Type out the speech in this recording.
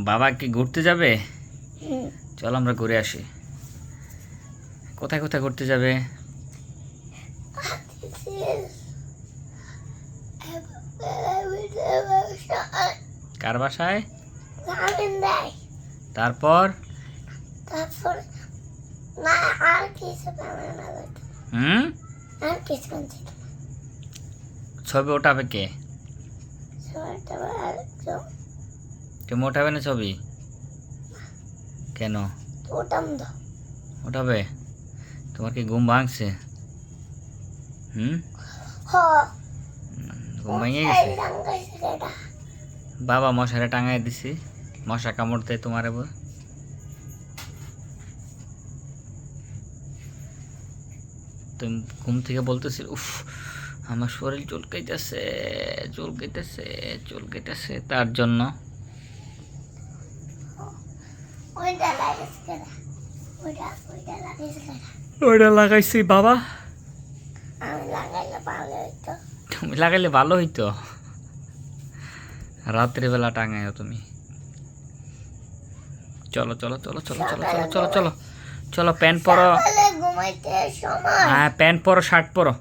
বাবা কি ঘুরতে যাবে? হুম। চল আমরা ঘুরে আসি। কোথায় কোথায় ঘুরতে যাবে? কার বাসায়? তারপর তারপর না আর কিছু পাবে না। হুম আর কিছু পাচ্ছি না। ছবি ওঠাবে কে? সবাইটা আরেকজন তুমি ওঠাবে না ছবি? কেন ওটাম তো ওঠাবে? তোমার কি ঘুম ভাঙছে? হ ঘুম ভেঙে গেছে? লাগাইছে কেডা? বাবা মশারে টাঙাই দিছি, মশা কামড় দেয় তোমার এবার। তুমি ঘুম থেকে বলতেছি উফ আমার শরীর চুলকাইতেছে চুলকাইতেছে চুলকাইতেছে, তার জন্য ওইটা লাগাইছে কেডা? ওইটা লাগাইছে কেডা? ওইটা লাগাইছি বাবা। আমি লাগাইলে ভালো হইতো। তুমি লাগাইলে ভালো হইতো। রাত্রিবেলা টাঙায় তুমি। চলো চলো চলো চলো চলো চলো চলো চলো চলো প্যান্ট পরো। সকালে ঘুমাইতে সময় হ্যাঁ প্যান্ট পরো, শার্ট পরো।